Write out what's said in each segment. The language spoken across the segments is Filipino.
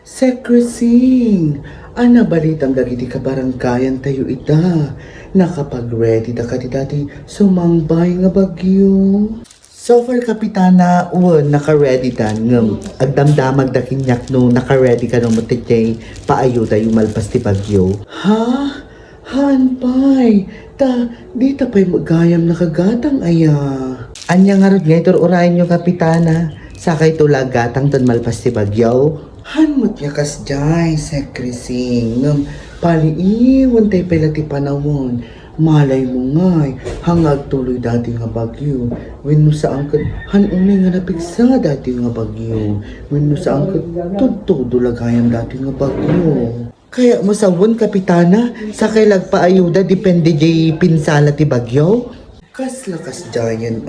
Secrecy, ana balitang dagiti ka baranggayan tayo ita. Nakapag-ready da ka ti dati sumangbay nga bagyo. So far kapitana, naka-ready dan ng agdamdamag da kinyak no naka-ready ka no matitay paayuda yung malpas ti bagyo. Ha? Hanpay, di ta pa'y magayam nakagatang aya. Anya nga rod nga itor urayan nyo kapitana, sakay tulag gatang tan malpas ti bagyo. Hanmot niya kas jay, sekresing, paliiwan tayo pala ti panahon. Malay mo nga'y, hangag tuloy dati nga bagyo. When mo saan ka, hanunay nga napigsa dati nga bagyo. When mo saan ka, todo lagayam dati nga bagyo. Kaya mo sawon, kapitana, sa kailag paayuda, depende jay pinsala ti bagyo? Kas lakas jayan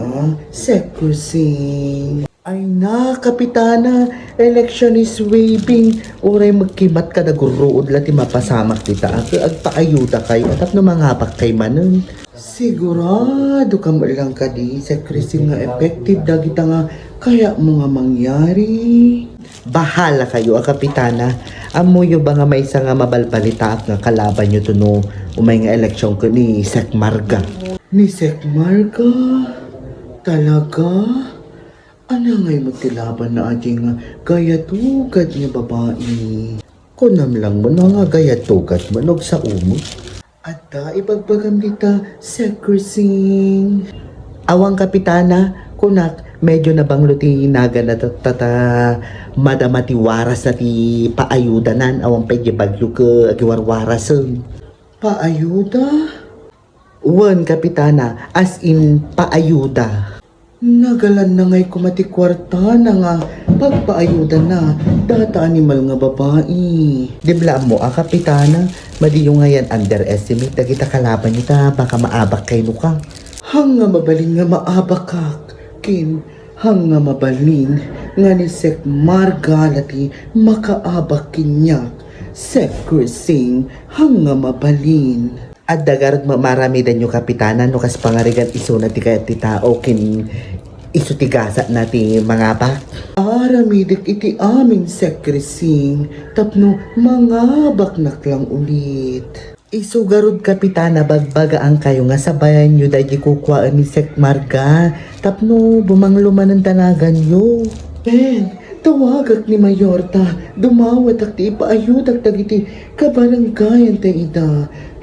sekresing. Ay na, kapitana, election is waving. Uray magkimat ka na guruod lati mapasamak kita. Agpaayuda kayo at no mangapak kay manon. Sigurado ka lang ka di, sekrecy nga effective dagita nga kaya mo nga mangyari. Bahala kayo, kapitana. Amuyo ba nga may isa nga mabalbalita nga kalaban nyo to no umay nga eleksyon ko ni Sek Marga. Ni Sek Marga? Talaga? Ano nga'y magtilaban na ating gayatugad niya babae? Kunam lang mo na nga gayatugad manog sa umot. At ibagbagam dita, secrecy. Awang kapitana, kunak, medyo nabangluti naga na madamati waras na ti paayudanan. Awang pwede bagyo ka agiwarwarasan. Paayuda? Uwan kapitana, as in paayuda. Nagalan na nga'y kumatikwarta na nga pagpaayuda na data animal nga babae. Dibla mo kapitana, madiyo ngayon underestimate dagita kalaban nita baka maabak kay nuka. Hang nga mabalin nga maabak kak, kin hang nga mabalin nga ni Sek Marga lati makaabak kinyak. Secrecy hang nga mabalin. At dagarot marami dan yung kapitana no kas pangarigan iso na ti kaya ti tao kin iso tigasa na ti mga bak. Aramidik iti aming sekresing tapno mga baknak lang ulit. Iso garod kapitana bagbagaan kayo nga sabayan nyo dahil kukwaan ni Sek Marga tapno bumangluman ng tanagan nyo. Ben, tawagak ni Mayorta, dumawat ak ti ipaayudak dagiti kabaranggayan ta ida.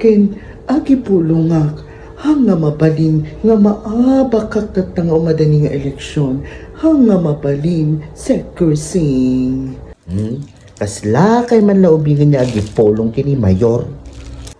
Ken agi pulungak, hang nga mabalin nga maabak kak nga umadani nga eleksyon, hang nga mabalin secrecy. Kasla kay man laubingan niya agi pulong kini Mayor.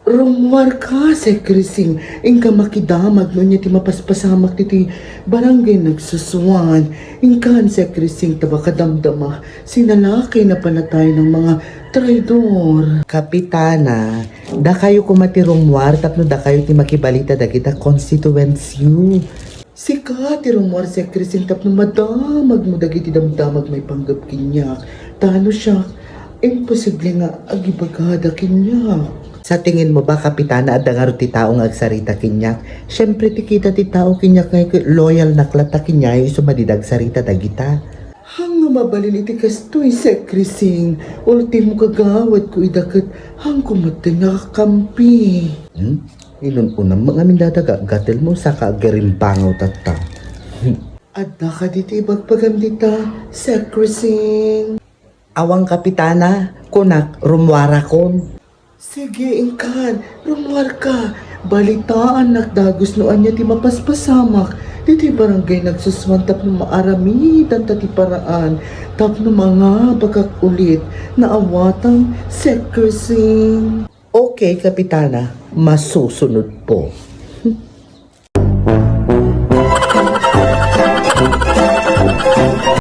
Rumwar ka, sekresing, ingka makidamag no niya ti mapaspasamak ti barangay nagsusuan. Ingkan, sekresing, tabakadamdama, sinalakay na panatay ng mga traidor. Kapitana, da kayo kumati rumwar, tapno da kayo ti makibalita da kita constituency. Sika, ti rumwar, sekresing, tapno madamag mo dagiti damdamag may panggap kinyak. Tano siya, imposible nga agibagada kinyak. Sa tingin mo ba, kapitana, at dangar ti tao nga agsarita kinyak? Siyempre, ti kita ti tao kinyak nga loyal na klata kinyak, iso madidag sarita dagita. Hang nga mabalin iti kastoy, sekresing, ultimo kagawad ko idakat, hang kumata nakakampi. Ilun unang mga mindadaga, gatil mo sa kaagarimpangaw tata. At ka diti ibagpagam dita, sekresing. Awang kapitana, kunak, rumwara kon. Sige, ingkan, rumwar ka. Balitaan nakdagos noan niya ti mapaspasamak. Diti barangay nagsuswantap ng maaramitan tati paraan. Tap no mga bagak ulit na awatang secrecy. Okay, kapitana, masusunod po.